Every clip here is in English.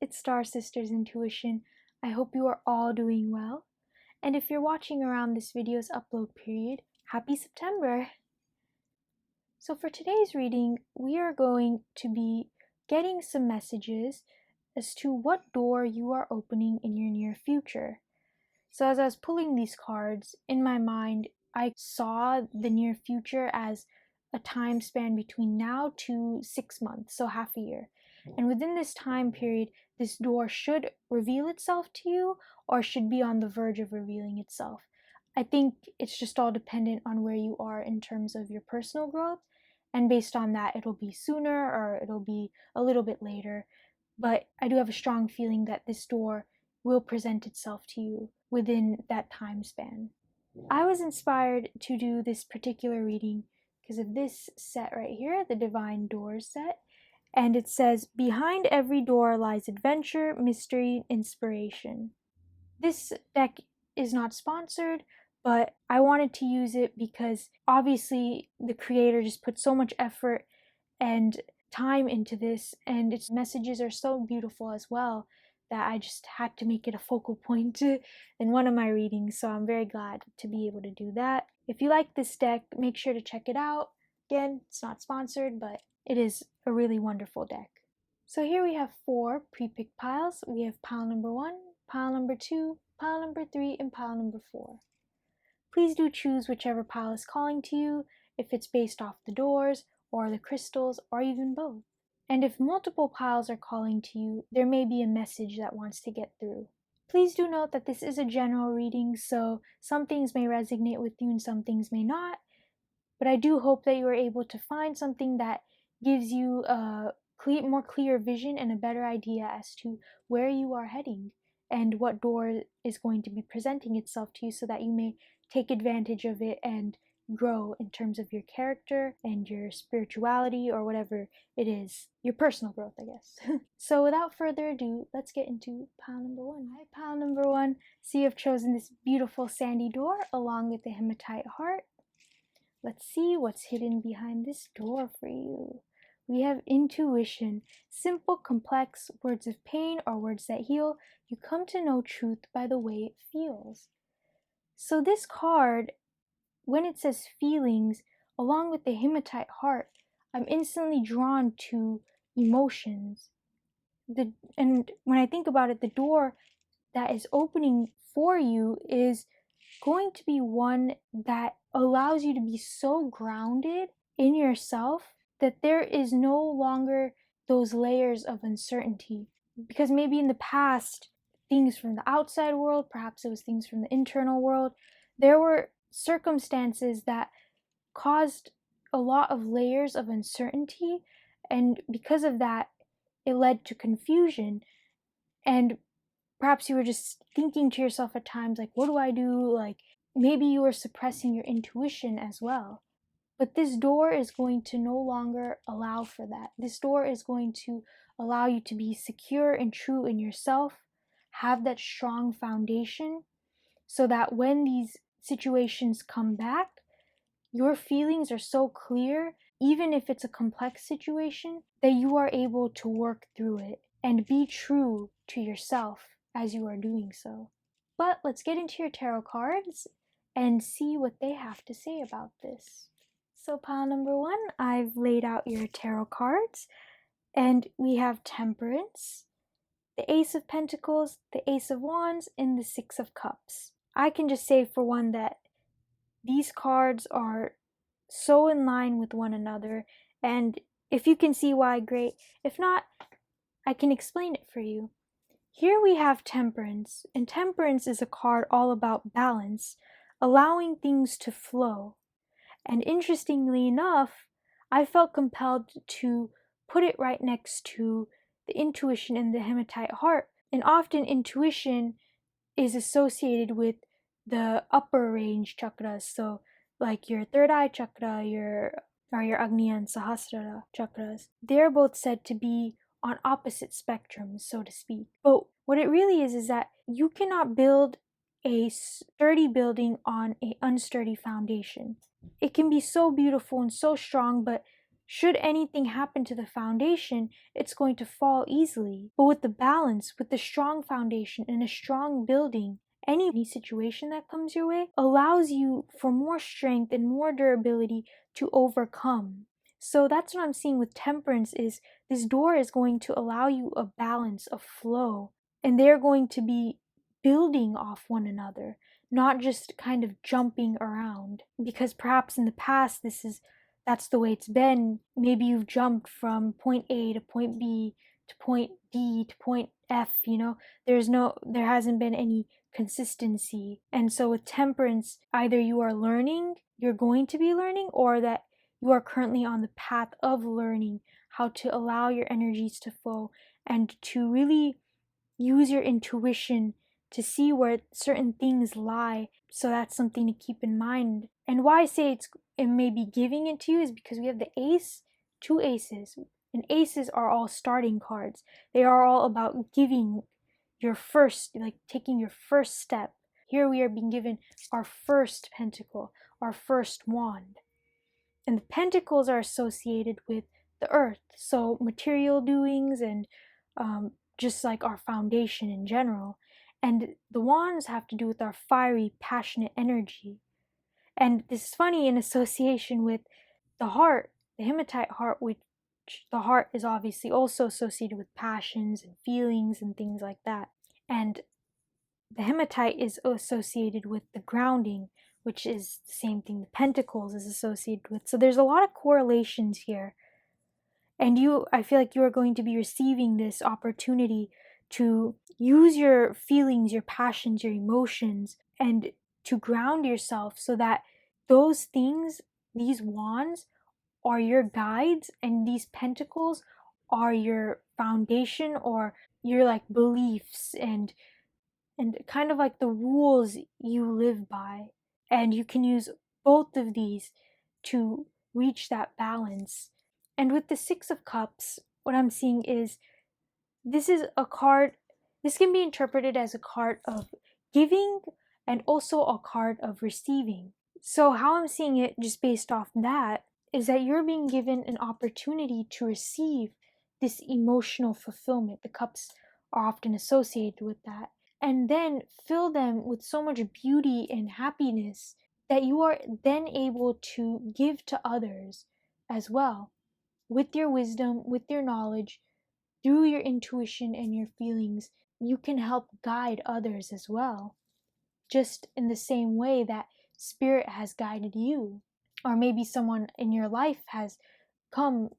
it's Star Sisters Intuition. I hope you are all doing well. And if you're watching around this video's upload period, happy September! So for today's reading, we are going to be getting some messages as to what door you are opening in your near future. So as I was pulling these cards, in my mind, I saw the near future as a time span between now to 6 months, so half a year. And within this time period, this door should reveal itself to you or should be on the verge of revealing itself. I think it's just all dependent on where you are in terms of your personal growth, and based on that, it'll be sooner or it'll be a little bit later. But I do have a strong feeling that this door will present itself to you within that time span. I was inspired to do this particular reading because of this set right here, the Divine Doors set. And it says, behind every door lies adventure, mystery, inspiration. This deck is not sponsored, but I wanted to use it because obviously the creator just put so much effort and time into this, and its messages are so beautiful as well that I just had to make it a focal point in one of my readings, so I'm very glad to be able to do that. If you like this deck, make sure to check it out. Again, it's not sponsored, but it is a really wonderful deck. So here we have 4 pre-picked piles. We have pile number 1, pile number 2, pile number 3, and pile number 4. Please do choose whichever pile is calling to you, if it's based off the doors, or the crystals, or even both. And if multiple piles are calling to you, there may be a message that wants to get through. Please do note that this is a general reading, so some things may resonate with you and some things may not, but I do hope that you are able to find something that gives you a more clear vision and a better idea as to where you are heading and what door is going to be presenting itself to you, so that you may take advantage of it and grow in terms of your character and your spirituality, or whatever it is, your personal growth, I guess. So without further ado, let's get into pile number 1. Hi, pile number 1. So you have chosen this beautiful sandy door along with the hematite heart. Let's see what's hidden behind this door for you. We have intuition, simple, complex, words of pain or words that heal. You come to know truth by the way it feels. So this card, when it says feelings, along with the hematite heart, I'm instantly drawn to emotions. And when I think about it, the door that is opening for you is going to be one that allows you to be so grounded in yourself that there is no longer those layers of uncertainty. Because maybe in the past, things from the outside world, perhaps it was things from the internal world, there were circumstances that caused a lot of layers of uncertainty, and because of that, it led to confusion. And perhaps you were just thinking to yourself at times, like, what do I do? Like, maybe you were suppressing your intuition as well. But this door is going to no longer allow for that. This door is going to allow you to be secure and true in yourself, have that strong foundation, so that when these situations come back, your feelings are so clear, even if it's a complex situation, that you are able to work through it and be true to yourself as you are doing so. But let's get into your tarot cards and see what they have to say about this. So pile number 1, I've laid out your tarot cards, and we have Temperance, the Ace of Pentacles, the Ace of Wands, and the Six of Cups. I can just say for one that these cards are so in line with one another, and if you can see why, great. If not, I can explain it for you. Here we have Temperance, and Temperance is a card all about balance, allowing things to flow. And interestingly enough, I felt compelled to put it right next to the intuition and the hematite heart. And often intuition is associated with the upper range chakras, so like your third eye chakra, your Agnya and Sahasrara chakras. They're both said to be on opposite spectrums, so to speak. But what it really is that you cannot build a sturdy building on an unsturdy foundation. It can be so beautiful and so strong, but should anything happen to the foundation, it's going to fall easily. But with the balance, with the strong foundation and a strong building, any situation that comes your way allows you for more strength and more durability to overcome. So that's what I'm seeing with temperance, is this door is going to allow you a balance, a flow, and they're going to be building off one another, not just kind of jumping around. Because perhaps in the past that's the way it's been. Maybe you've jumped from point A to point B to point D to point F, there hasn't been any consistency. And so with temperance, either you're going to be learning, or that you are currently on the path of learning how to allow your energies to flow and to really use your intuition to see where certain things lie. So that's something to keep in mind. And why I say it may be giving it to you is because we have the ace, 2 aces. And aces are all starting cards. They are all about giving your first, like taking your first step. Here we are being given our first pentacle, our first wand. And the pentacles are associated with the earth, so material doings and just like our foundation in general. And the wands have to do with our fiery, passionate energy. And this is funny in association with the heart, the hematite heart, which the heart is obviously also associated with passions and feelings and things like that. And the hematite is associated with the grounding, which is the same thing the pentacles is associated with. So there's a lot of correlations here. And I feel like you are going to be receiving this opportunity to use your feelings, your passions, your emotions, and to ground yourself so that those things, these wands, are your guides, and these pentacles are your foundation, or your like beliefs and kind of like the rules you live by. And you can use both of these to reach that balance. And with the 6 of Cups, what I'm seeing is this can be interpreted as a card of giving and also a card of receiving. So how I'm seeing it, just based off that, is that you're being given an opportunity to receive this emotional fulfillment. The cups are often associated with that. And then fill them with so much beauty and happiness that you are then able to give to others as well. With your wisdom, with your knowledge, through your intuition and your feelings, you can help guide others as well. Just in the same way that Spirit has guided you. Or maybe someone in your life has come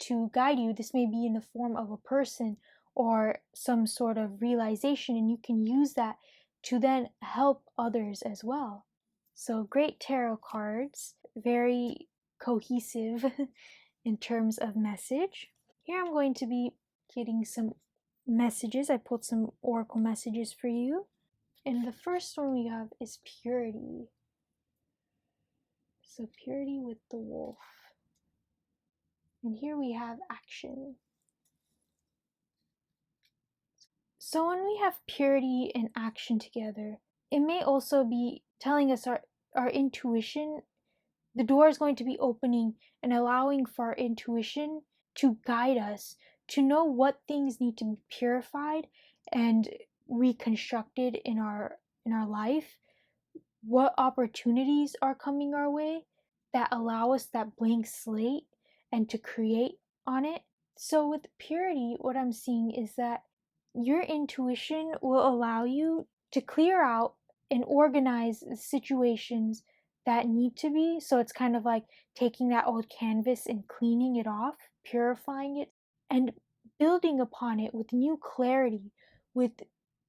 to guide you. This may be in the form of a person or some sort of realization, and you can use that to then help others as well. So great tarot cards, very cohesive in terms of message. Here I'm going to be getting some messages. I pulled some oracle messages for you. And the first one we have is purity. So purity with the wolf. And here we have action. So when we have purity and action together, it may also be telling us our intuition. The door is going to be opening and allowing for our intuition to guide us, to know what things need to be purified and reconstructed in our life, what opportunities are coming our way that allow us that blank slate and to create on it. So with purity, what I'm seeing is that your intuition will allow you to clear out and organize situations that need to be. So it's kind of like taking that old canvas and cleaning it off, purifying it, and building upon it with new clarity, with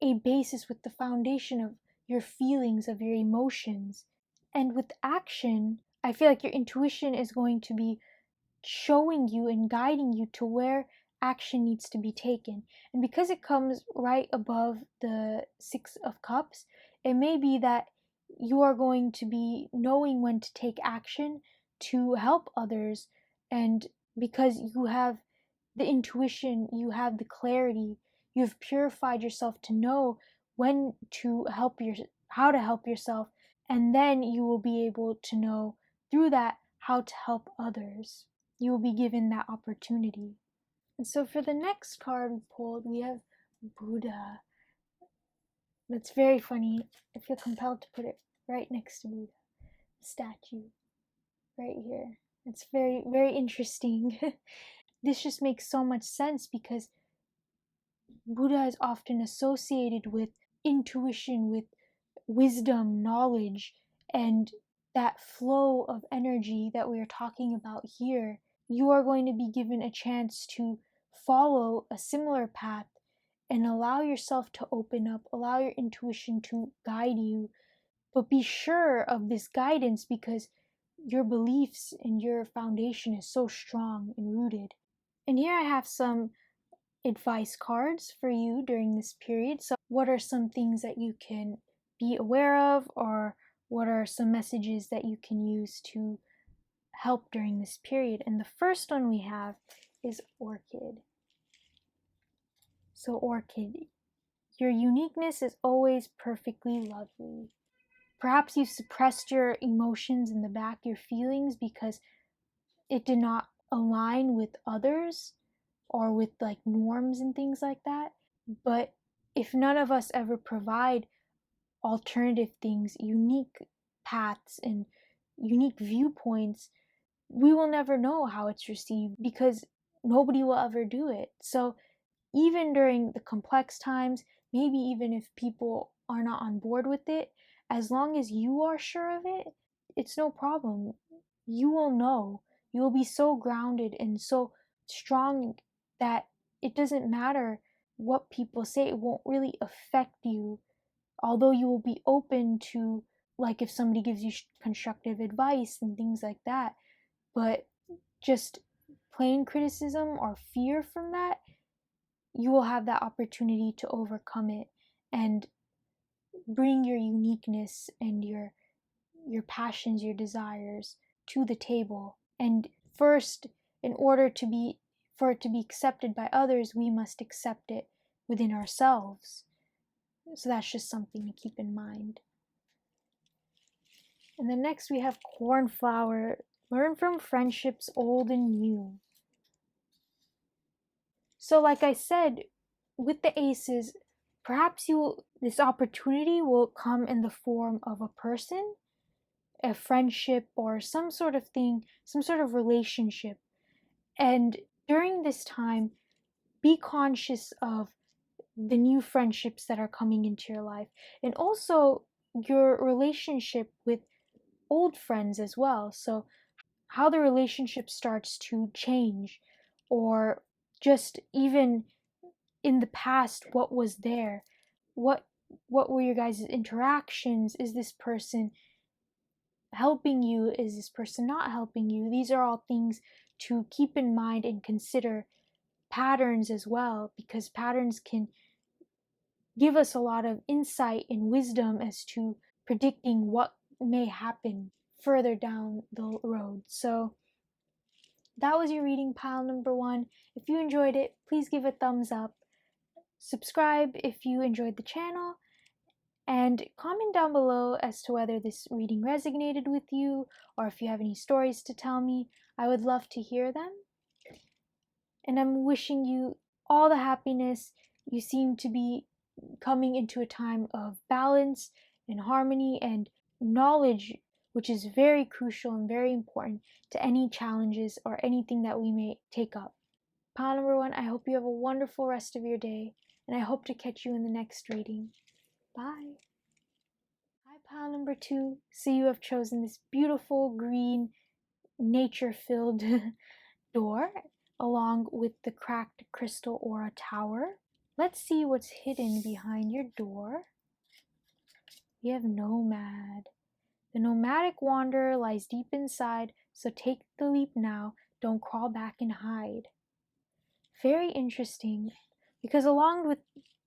a basis, with the foundation of your feelings, of your emotions. And with action, I feel like your intuition is going to be showing you and guiding you to where action needs to be taken. And because it comes right above the 6 of Cups, it may be that you are going to be knowing when to take action to help others. And because you have the intuition, you have the clarity, you've purified yourself to know when to how to help yourself, and then you will be able to know through that how to help others. you will be given that opportunity. And so for the next card we pulled, we have Buddha. That's very funny. I feel compelled to put it right next to Buddha, statue, right here. It's very, very interesting. This just makes so much sense because Buddha is often associated with intuition, with wisdom, knowledge, and that flow of energy that we are talking about here. You are going to be given a chance to follow a similar path and allow yourself to open up, allow your intuition to guide you, but be sure of this guidance because your beliefs and your foundation is so strong and rooted. And here I have some advice cards for you during this period. So what are some things that you can be aware of, or what are some messages that you can use to help during this period? And the first one we have is Orchid. So Orchid, your uniqueness is always perfectly lovely. Perhaps you've suppressed your emotions in the back, your feelings, because it did not align with others or with like norms and things like that. But if none of us ever provide alternative things, unique paths, and unique viewpoints, we will never know how it's received because nobody will ever do it. So even during the complex times, maybe even if people are not on board with it, as long as you are sure of it, it's no problem. You will know. You will be so grounded and so strong that it doesn't matter what people say, it won't really affect you. Although you will be open to, like, if somebody gives you constructive advice and things like that, but just plain criticism or fear from that, you will have that opportunity to overcome it and bring your uniqueness and your passions, your desires to the table. And first, in order to be for it to be accepted by others, we must accept it within ourselves. So that's just something to keep in mind. And then next we have Cornflower. Learn from friendships old and new. So like I said, with the aces, perhaps this opportunity will come in the form of a person, a friendship, or some sort of thing, some sort of relationship. And during this time, be conscious of the new friendships that are coming into your life, and also your relationship with old friends as well. So how the relationship starts to change, or just even in the past, what was there, what were your guys' interactions? Is this person helping you? Is this person not helping you? These are all things to keep in mind and consider. Patterns as well, because patterns can give us a lot of insight and wisdom as to predicting what may happen further down the road. So that was your reading pile number 1. If you enjoyed it, please give a thumbs up. Subscribe if you enjoyed the channel, and comment down below as to whether this reading resonated with you, or if you have any stories to tell me. I would love to hear them. And I'm wishing you all the happiness. You seem to be coming into a time of balance and harmony and knowledge, which is very crucial and very important to any challenges or anything that we may take up. Pile number 1, I hope you have a wonderful rest of your day, and I hope to catch you in the next reading. Bye. Hi, pile number 2. So you have chosen this beautiful green, nature-filled door along with the cracked crystal aura tower. Let's see what's hidden behind your door. We have Nomad. The nomadic wanderer lies deep inside, so take the leap now, don't crawl back and hide. Very interesting, because along with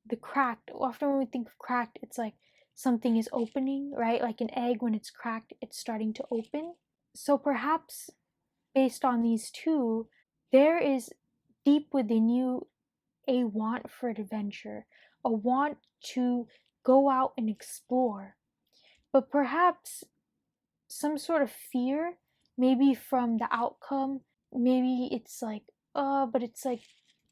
the cracked, often when we think of cracked, it's like something is opening, right? Like an egg, when it's cracked, it's starting to open. So perhaps based on these two, there is deep within you a want for adventure, a want to go out and explore, but perhaps some sort of fear, maybe from the outcome, maybe it's like, but it's like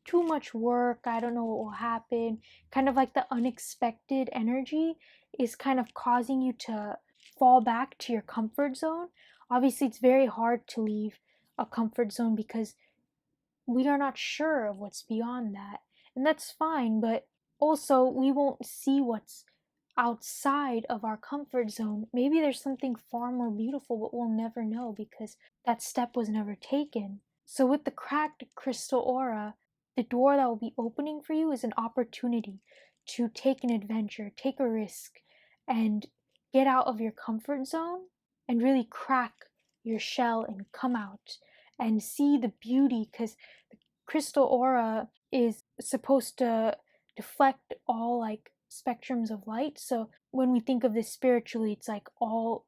too much work, I don't know what will happen. Kind of like the unexpected energy is kind of causing you to fall back to your comfort zone. Obviously, it's very hard to leave a comfort zone because we are not sure of what's beyond that. And that's fine, but also we won't see what's outside of our comfort zone. Maybe there's something far more beautiful, but we'll never know because that step was never taken. So, with the cracked crystal aura, the door that will be opening for you is an opportunity to take an adventure, take a risk, and get out of your comfort zone and really crack your shell and come out and see the beauty, because the crystal aura is supposed to deflect all like spectrums of light. So when we think of this spiritually, it's like all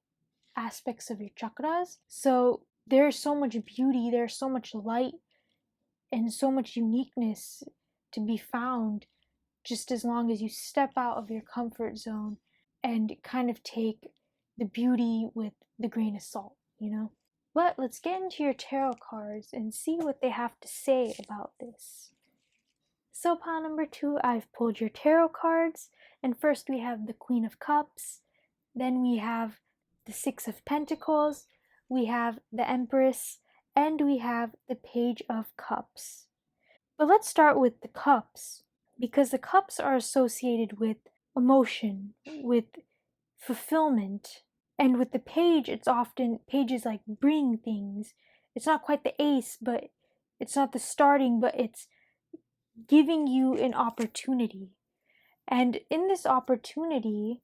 aspects of your chakras. So there's so much beauty, there's so much light and so much uniqueness to be found just as long as you step out of your comfort zone and kind of take the beauty with the grain of salt, you know? But let's get into your tarot cards and see what they have to say about this. So, pile number 2, I've pulled your tarot cards, and first we have the Queen of Cups, then we have the Six of Pentacles, we have the Empress, and we have the Page of Cups. But let's start with the cups, because the cups are associated with emotion, with fulfillment. And with the page, it's often pages like bring things. It's not quite the ace, but it's not the starting, but it's giving you an opportunity. And in this opportunity,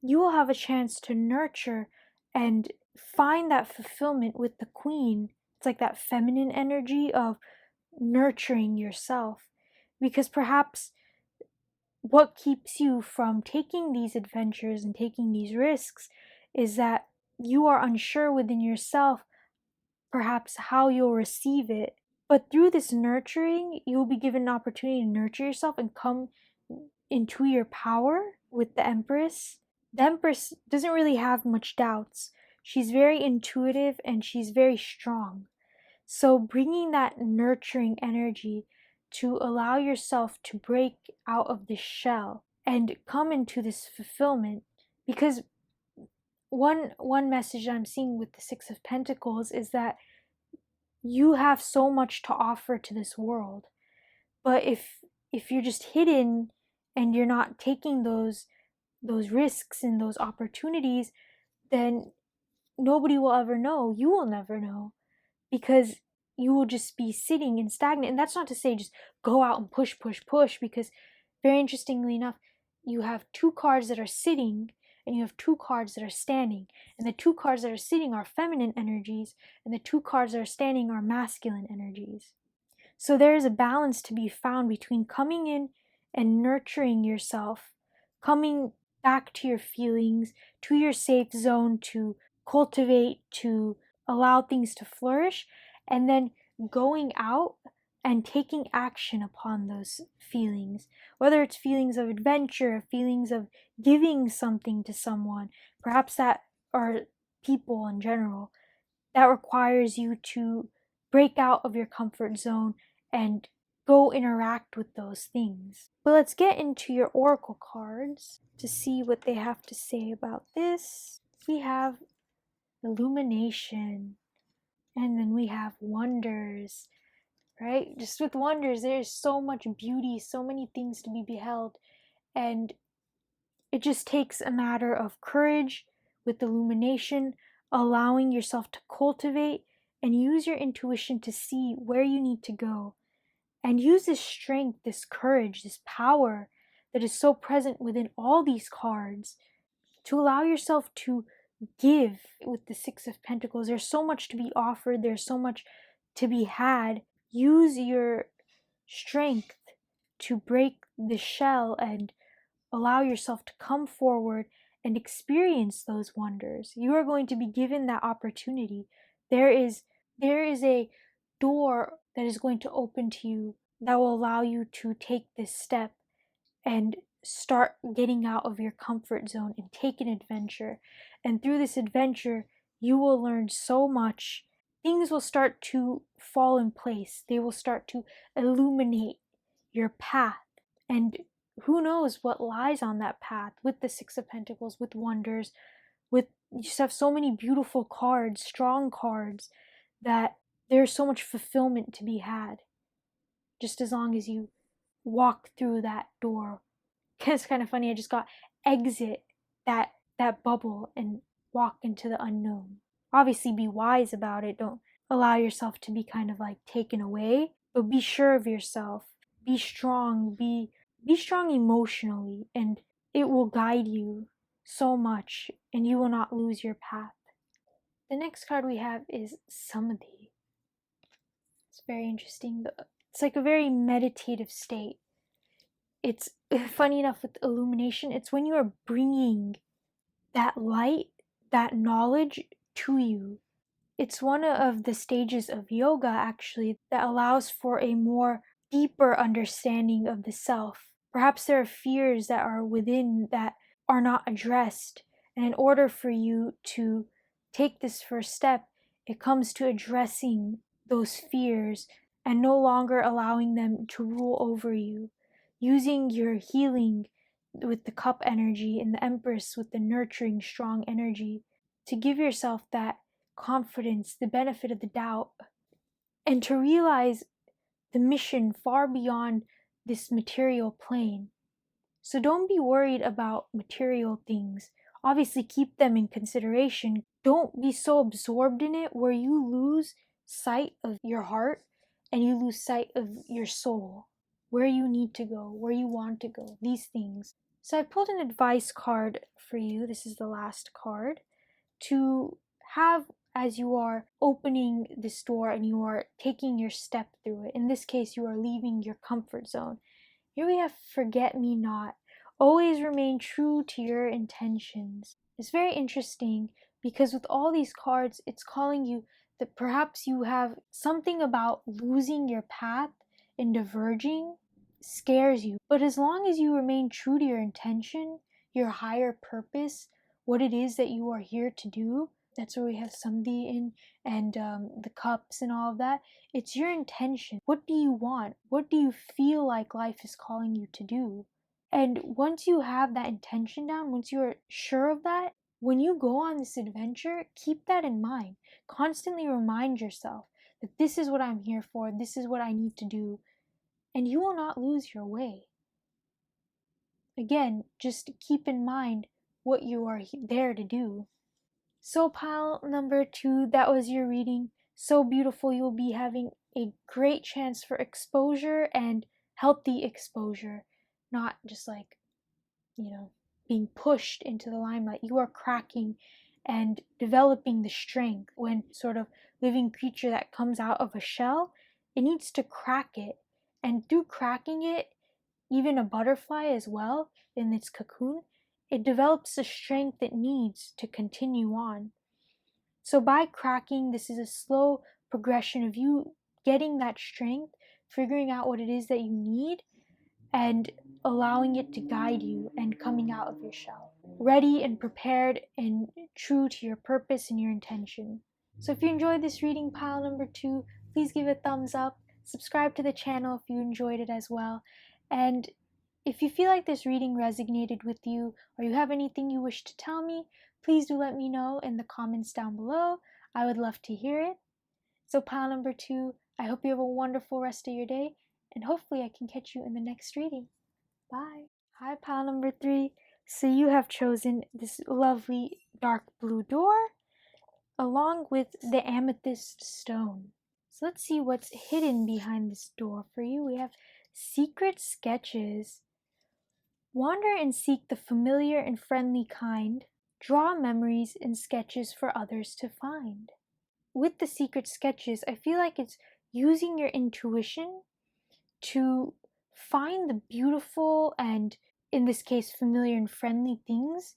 you will have a chance to nurture and find that fulfillment with the queen. It's like that feminine energy of nurturing yourself. Because perhaps what keeps you from taking these adventures and taking these risks is that you are unsure within yourself, perhaps how you'll receive it. But through this nurturing, you'll be given an opportunity to nurture yourself and come into your power with the Empress. The Empress doesn't really have much doubts. She's very intuitive and she's very strong. So bringing that nurturing energy to allow yourself to break out of this shell and come into this fulfillment. Because one message I'm seeing with the Six of Pentacles is that you have so much to offer to this world. But if you're just hidden and you're not taking those risks and those opportunities, then nobody will ever know. You will never know, because you will just be sitting and stagnant. And that's not to say just go out and push, push, push, because very interestingly enough, you have 2 cards that are sitting and you have 2 cards that are standing. And the 2 cards that are sitting are feminine energies, and the 2 cards that are standing are masculine energies. So there is a balance to be found between coming in and nurturing yourself, coming back to your feelings, to your safe zone to cultivate, to allow things to flourish, and then going out and taking action upon those feelings, whether it's feelings of adventure, feelings of giving something to someone, perhaps that are people in general. That requires you to break out of your comfort zone and go interact with those things. But let's get into your oracle cards to see what they have to say about this. We have illumination, and then we have wonders, right? Just with wonders, there's so much beauty, so many things to be beheld, and it just takes a matter of courage with illumination, allowing yourself to cultivate and use your intuition to see where you need to go. And use this strength, this courage, this power that is so present within all these cards to allow yourself to give with the Six of Pentacles. There's so much to be offered, there's so much to be had. Use your strength to break the shell and allow yourself to come forward and experience those wonders. You are going to be given that opportunity. There is a door that is going to open to you that will allow you to take this step and start getting out of your comfort zone and take an adventure. And through this adventure, you will learn so much. things will start to fall in place. They will start to illuminate your path. And who knows what lies on that path with the Six of Pentacles, with wonders, with you just have so many beautiful cards, strong cards, that there's so much fulfillment to be had. Just as long as you walk through that door. It's kind of funny, I just got exit that bubble and walk into the unknown. Obviously be wise about it. Don't allow yourself to be kind of like taken away, but be sure of yourself. Be strong, be strong emotionally, and it will guide you so much and you will not lose your path. The next card we have is Samadhi. It's very interesting. It's like a very meditative state. It's funny enough with illumination, it's when you are bringing that light, that knowledge to you. It's one of the stages of yoga actually that allows for a more deeper understanding of the self. Perhaps there are fears that are within that are not addressed, and in order for you to take this first step, it comes to addressing those fears and no longer allowing them to rule over you. Using your healing with the cup energy and the Empress with the nurturing, strong energy to give yourself that confidence, the benefit of the doubt, and to realize the mission far beyond this material plane. So don't be worried about material things. Obviously, keep them in consideration. Don't be so absorbed in it where you lose sight of your heart and you lose sight of your soul, where you need to go, where you want to go, these things. So I pulled an advice card for you. This is the last card to have as you are opening this door and you are taking your step through it. In this case, you are leaving your comfort zone. Here we have forget me not. Always remain true to your intentions. It's very interesting because with all these cards, it's calling you that perhaps you have something about losing your path and diverging scares you. But as long as you remain true to your intention, your higher purpose, what it is that you are here to do, that's where we have Samadhi in, and the cups and all of that. It's your intention. What do you want? What do you feel like life is calling you to do? And once you have that intention down, once you're sure of that, when you go on this adventure, keep that in mind. Constantly remind yourself that this is what I'm here for, this is what I need to do, and you will not lose your way. Again, just keep in mind what you are there to do. So pile number 2, that was your reading. So beautiful. You'll be having a great chance for exposure and healthy exposure, not just like, being pushed into the limelight. You are cracking and developing the strength. When sort of living creature that comes out of a shell, it needs to crack it. And through cracking it, even a butterfly as well in its cocoon, it develops the strength it needs to continue on. So by cracking, this is a slow progression of you getting that strength, figuring out what it is that you need, and allowing it to guide you and coming out of your shell. Ready and prepared and true to your purpose and your intention. So if you enjoyed this reading, pile number 2, please give it a thumbs up. Subscribe to the channel if you enjoyed it as well. And if you feel like this reading resonated with you or you have anything you wish to tell me, please do let me know in the comments down below. I would love to hear it. So pile number 2, I hope you have a wonderful rest of your day, and hopefully I can catch you in the next reading. Bye. Hi, pile number 3. So you have chosen this lovely dark blue door along with the amethyst stone. So let's see what's hidden behind this door for you. We have secret sketches. Wander and seek the familiar and friendly kind. Draw memories and sketches for others to find. With the secret sketches, I feel like it's using your intuition to find the beautiful and, in this case, familiar and friendly things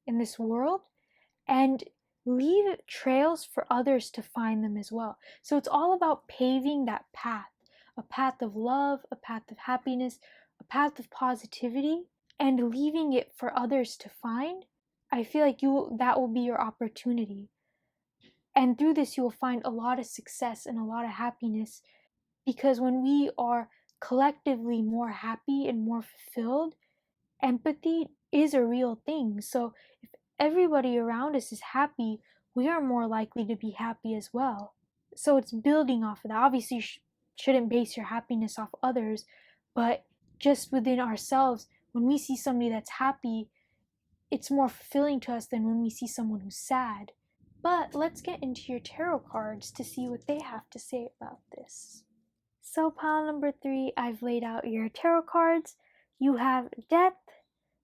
in this world and leave trails for others to find them as well. So it's all about paving that path, a path of love, a path of happiness, a path of positivity, and leaving it for others to find. I feel like that will be your opportunity. And through this, you will find a lot of success and a lot of happiness, because when we are collectively more happy and more fulfilled, empathy is a real thing. So if everybody around us is happy, we are more likely to be happy as well. So it's building off of that. Obviously, you shouldn't base your happiness off others, but just within ourselves, when we see somebody that's happy, it's more fulfilling to us than when we see someone who's sad. But let's get into your tarot cards to see what they have to say about this. So, pile number 3, I've laid out your tarot cards. You have Death,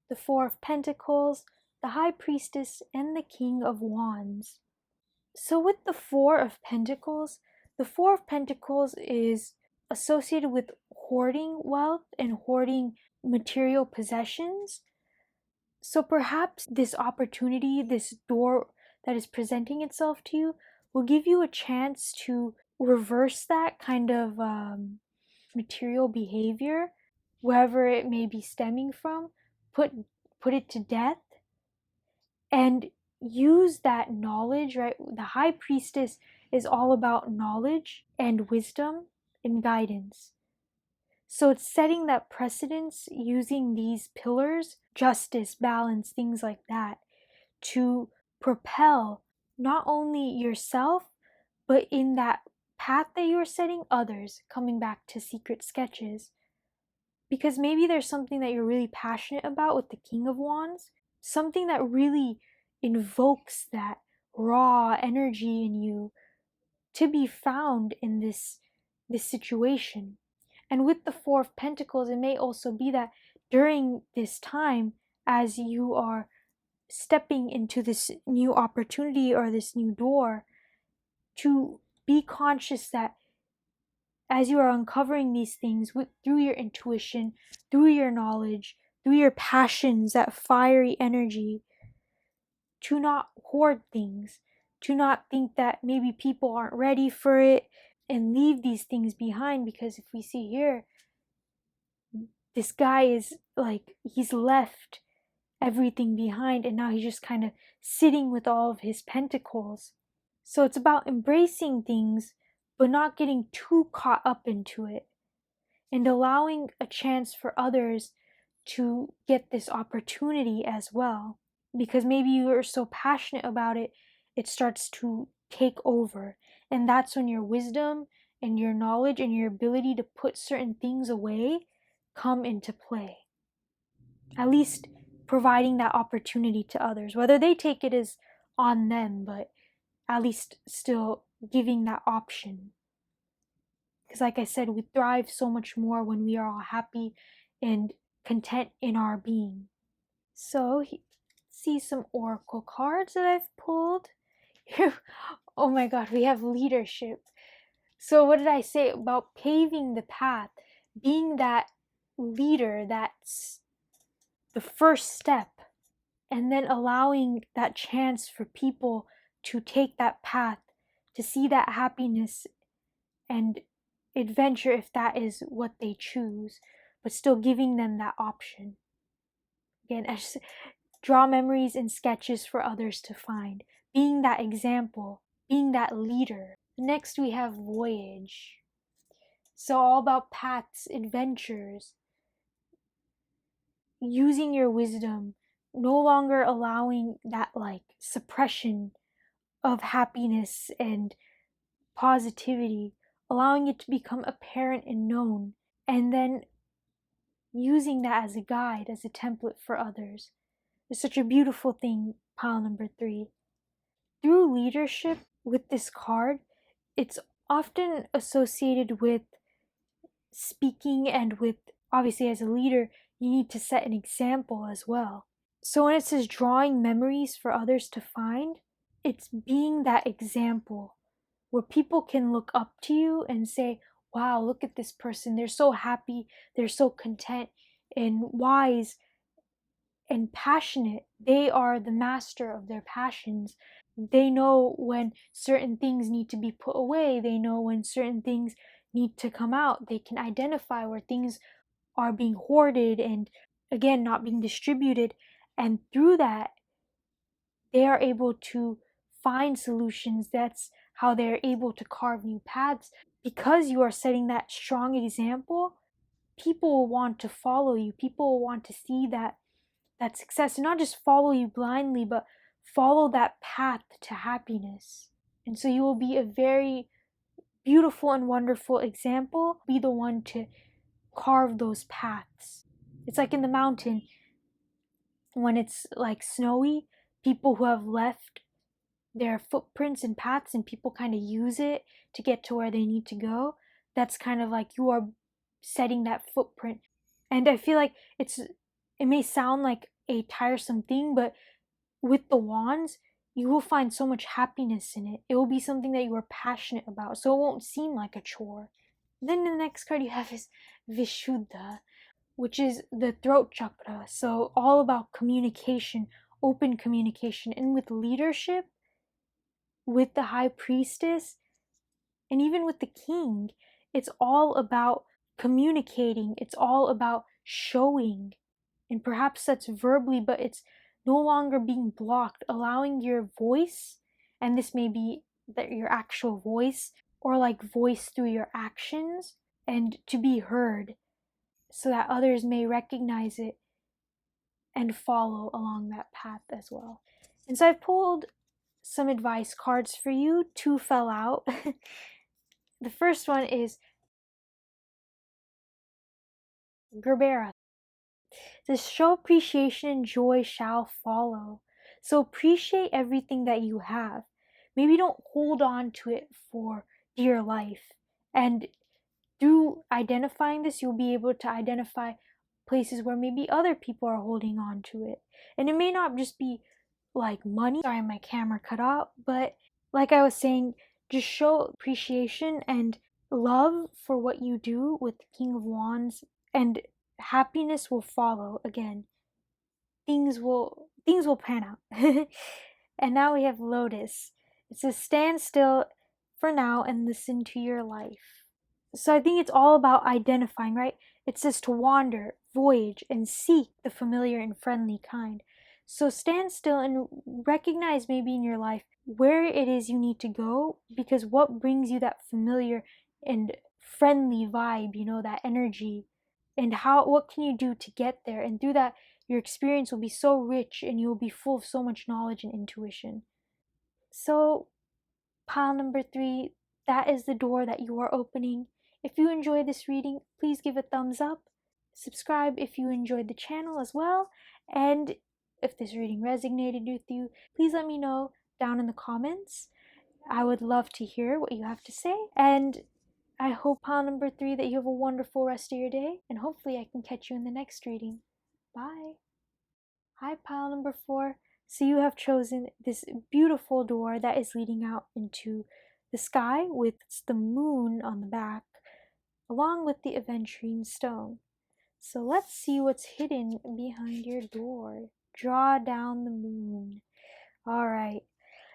the Four of Pentacles, the High Priestess, and the King of Wands. So with the Four of Pentacles, the Four of Pentacles is associated with hoarding wealth and hoarding material possessions. So perhaps this opportunity, this door that is presenting itself to you, will give you a chance to reverse that kind of material behavior, wherever it may be stemming from, put it to death, and use that knowledge, right? The High Priestess is all about knowledge and wisdom and guidance. So it's setting that precedence using these pillars, justice, balance, things like that, to propel not only yourself, but in that path that you're setting, others, coming back to secret sketches. Because maybe there's something that you're really passionate about with the King of Wands, something that really invokes that raw energy in you to be found in this situation. And with the Four of Pentacles, it may also be that during this time, as you are stepping into this new opportunity or this new door, to be conscious that as you are uncovering these things through your intuition, through your knowledge, through your passions, that fiery energy, to not hoard things, to not think that maybe people aren't ready for it, and leave these things behind. Because if we see here, this guy is like, he's left everything behind, and now he's just kind of sitting with all of his pentacles. So it's about embracing things, but not getting too caught up into it, and allowing a chance for others to get this opportunity as well. Because maybe you are so passionate about it, it starts to take over. And that's when your wisdom and your knowledge and your ability to put certain things away come into play. At least providing that opportunity to others. Whether they take it is on them, but at least still giving that option. Because like I said, we thrive so much more when we are all happy and content in our being. So, see some oracle cards that I've pulled. Oh my god, we have leadership. So what did I say about paving the path? Being that leader, that's the first step. And then allowing that chance for people to take that path, to see that happiness and adventure if that is what they choose, but still giving them that option. Again, draw memories and sketches for others to find, being that example, being that leader. Next we have voyage. So all about paths, adventures, using your wisdom, no longer allowing that like suppression of happiness and positivity, allowing it to become apparent and known, and then using that as a guide, as a template for others. It's such a beautiful thing, pile number 3. Through leadership with this card, it's often associated with speaking, and with, obviously as a leader, you need to set an example as well. So when it says drawing memories for others to find, it's being that example where people can look up to you and say, wow, look at this person. They're so happy. They're so content and wise and passionate. They are the master of their passions. They know when certain things need to be put away. They know when certain things need to come out. They can identify where things are being hoarded and, again, not being distributed. And through that, they are able to find solutions. That's how they're able to carve new paths. Because you are setting that strong example, people will want to follow you. People will want to see that success, and not just follow you blindly, but follow that path to happiness. And so you will be a very beautiful and wonderful example. Be the one to carve those paths. It's like in the mountain when it's like snowy, people who have left their footprints and paths and people kind of use it to get to where they need to go. That's kind of like you are setting that footprint. And I feel like it may sound like a tiresome thing, but with the wands, you will find so much happiness in it. It will be something that you are passionate about, so it won't seem like a chore. Then the next card you have is Vishuddha, which is the throat chakra. So all about communication, open communication, and with leadership, with the high priestess, and even with the king, it's all about communicating. It's all about showing. And perhaps that's verbally, but it's no longer being blocked, allowing your voice, and this may be that your actual voice, or like voice through your actions, and to be heard so that others may recognize it and follow along that path as well. And so I've pulled some advice cards for you. Two fell out. The first one is Gerbera. This show appreciation and joy shall follow. So appreciate everything that you have. Maybe don't hold on to it for dear life. And through identifying this, you'll be able to identify places where maybe other people are holding on to it. And it may not just be like money. Sorry, my camera cut out. But like I was saying, just show appreciation and love for what you do with the King of Wands, and happiness will follow. Again, things will pan out. And now we have Lotus. It says stand still for now and listen to your life. So I think it's all about identifying, right? It says to wander, voyage, and seek the familiar and friendly kind. So stand still and recognize maybe in your life where it is you need to go, because what brings you that familiar and friendly vibe, that energy, and what can you do to get there? And through that, your experience will be so rich and you'll be full of so much knowledge and intuition. So pile number 3, that is the door that you are opening. If you enjoyed this reading, please give a thumbs up. Subscribe if you enjoyed the channel as well. And if this reading resonated with you, please let me know down in the comments. I would love to hear what you have to say. And I hope, pile number 3, that you have a wonderful rest of your day. And hopefully I can catch you in the next reading. Bye. Hi, pile number 4. So you have chosen this beautiful door that is leading out into the sky with the moon on the back, along with the aventurine stone. So let's see what's hidden behind your door. Draw down the moon. Alright.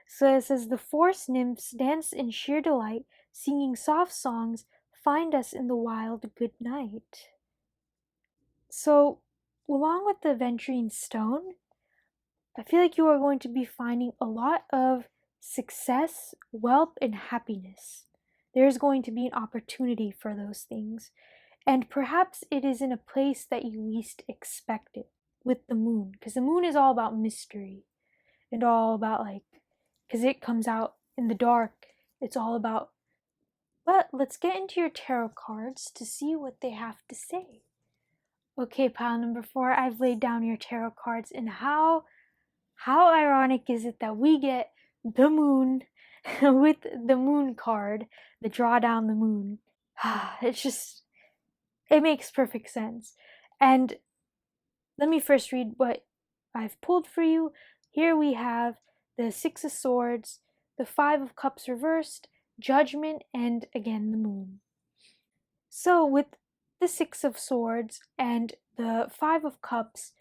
So it says the forest nymphs dance in sheer delight, singing soft songs, find us in the wild good night. So along with the aventurine stone, I feel like you are going to be finding a lot of success, wealth, and happiness. There's going to be an opportunity for those things. And perhaps it is in a place that you least expect it, with the moon. Because the moon is all about mystery. And all about because it comes out in the dark. It's all about... But let's get into your tarot cards to see what they have to say. Okay, pile number 4, I've laid down your tarot cards, and how ironic is it that we get the moon with the moon card, the draw down the moon. It makes perfect sense. And let me first read what I've pulled for you. Here we have the 6 of Swords, the 5 of Cups reversed, Judgment, and again the moon. So with the 6 of Swords and the 5 of Cups,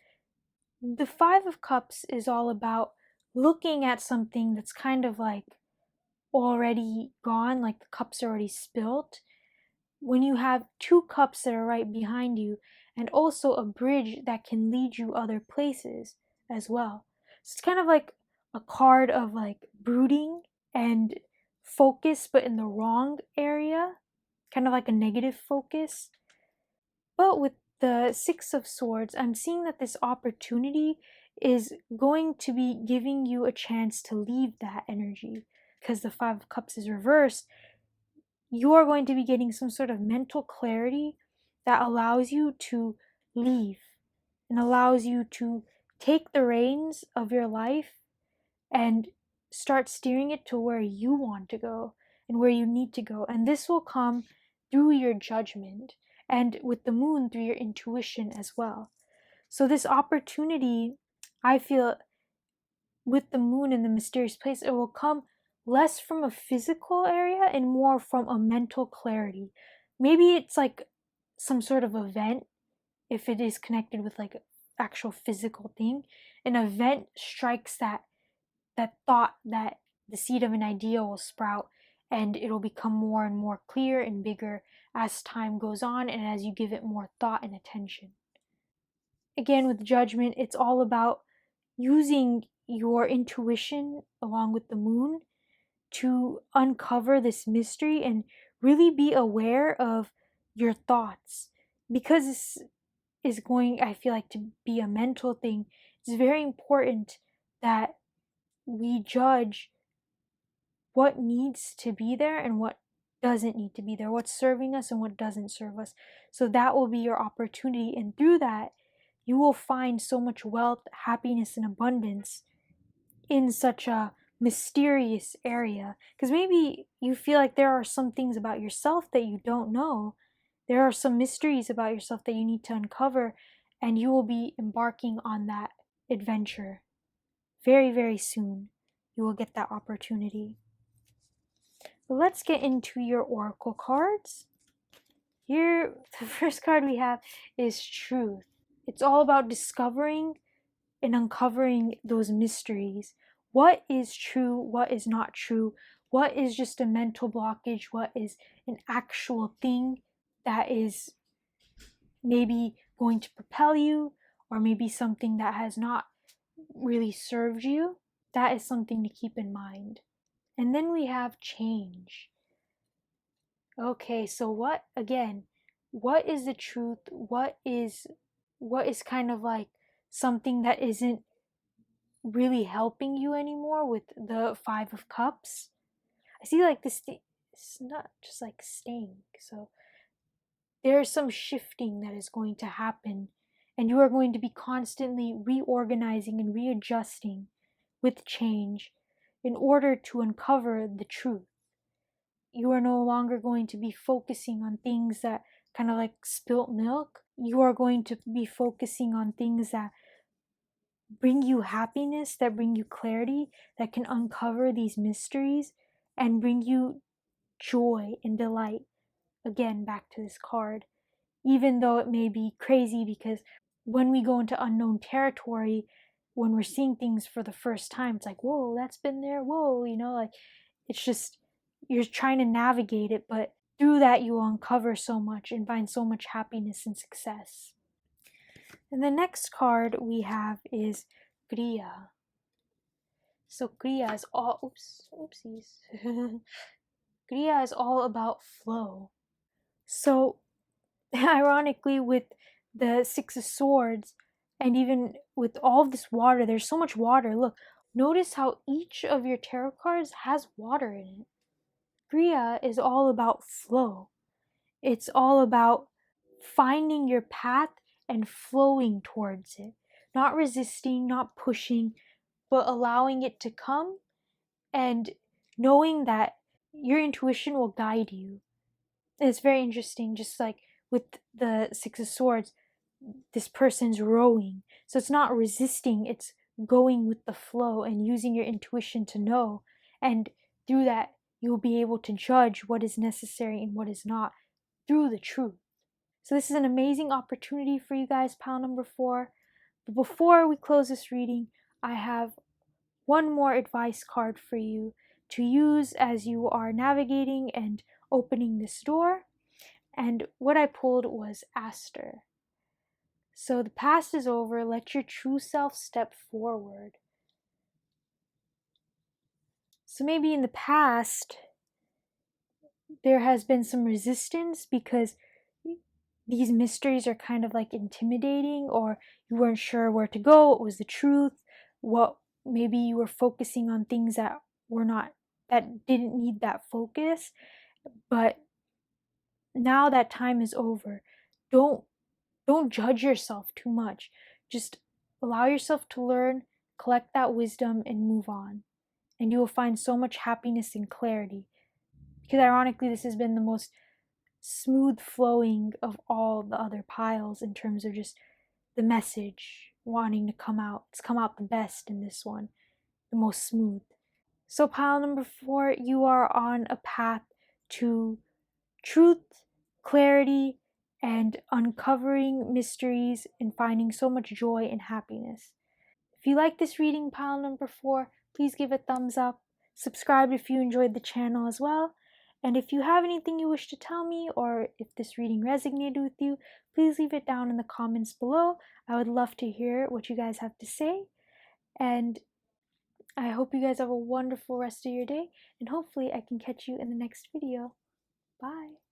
the 5 of Cups is all about looking at something that's kind of like already gone, like the cups are already spilt. When you have 2 cups that are right behind you, and also a bridge that can lead you other places as well. So it's kind of like a card of like brooding and focus, but in the wrong area, kind of like a negative focus. But with the Six of Swords, I'm seeing that this opportunity is going to be giving you a chance to leave that energy, because the Five of Cups is reversed. You are going to be getting some sort of mental clarity that allows you to leave and allows you to take the reins of your life and start steering it to where you want to go and where you need to go. And this will come through your judgment, and with the moon, through your intuition as well. So this opportunity, I feel, with the moon in the mysterious place, it will come less from a physical area and more from a mental clarity. Maybe it's like some sort of event, if it is connected with like actual physical thing. An event strikes that thought, that the seed of an idea will sprout, and it'll become more and more clear and bigger as time goes on and as you give it more thought and attention. Again, with judgment, it's all about using your intuition along with the moon to uncover this mystery and really be aware of your thoughts, because this is going, I feel like, to be a mental thing. It's very important that we judge what needs to be there and what doesn't need to be there, what's serving us and what doesn't serve us. So that will be your opportunity, and through that you will find so much wealth, happiness, and abundance in such a mysterious area. Because maybe you feel like there are some things about yourself that you don't know. There are some mysteries about yourself that you need to uncover, and you will be embarking on that adventure very, very soon. You will get that opportunity. But let's get into your oracle cards. Here, the first card we have is Truth. It's all about discovering and uncovering those mysteries. What is true? What is not true? What is just a mental blockage? What is an actual thing that is maybe going to propel you, or maybe something that has not really served you? That is something to keep in mind. And then we have change. Okay, so what is the truth? What is kind of like something that isn't really helping you anymore with the Five of Cups? I see like this thing, it's not just like staying. So there's some shifting that is going to happen, and you are going to be constantly reorganizing and readjusting with change in order to uncover the truth. You are no longer going to be focusing on things that kind of like spilt milk. You are going to be focusing on things that bring you happiness, that bring you clarity, that can uncover these mysteries and bring you joy and delight. Again, back to this card. Even though it may be crazy, because when we go into unknown territory, when we're seeing things for the first time, it's like, whoa, that's been there, whoa, like it's just, you're trying to navigate it, but through that you will uncover so much and find so much happiness and success. And the next card we have is Kriya. So Kriya is all, oopsies. Kriya is all about flow. So ironically, with the Six of Swords, and even with all of this water, there's so much water. Look, notice how each of your tarot cards has water in it. Kriya is all about flow. It's all about finding your path and flowing towards it. Not resisting, not pushing, but allowing it to come and knowing that your intuition will guide you. And it's very interesting, just like with the Six of Swords, this person's rowing. So it's not resisting, it's going with the flow and using your intuition to know. And through that, you'll be able to judge what is necessary and what is not through the truth. So this is an amazing opportunity for you guys, pile number 4. But before we close this reading, I have one more advice card for you to use as you are navigating and opening this door. And what I pulled was Aster. So the past is over, let your true self step forward. So maybe in the past, there has been some resistance because these mysteries are kind of like intimidating, or you weren't sure where to go, what was the truth, what maybe you were focusing on things that were not, that didn't need that focus. But now that time is over, don't judge yourself too much. Just allow yourself to learn, collect that wisdom, and move on. And you will find so much happiness and clarity. Because ironically, this has been the most smooth flowing of all the other piles in terms of just the message wanting to come out. It's come out the best in this one, the most smooth. So, pile number 4, you are on a path to truth, clarity, and uncovering mysteries and finding so much joy and happiness. If you like this reading, pile number 4, please give a thumbs up. Subscribe if you enjoyed the channel as well. And if you have anything you wish to tell me, or if this reading resonated with you, please leave it down in the comments below. I would love to hear what you guys have to say. And I hope you guys have a wonderful rest of your day, and hopefully I can catch you in the next video. Bye!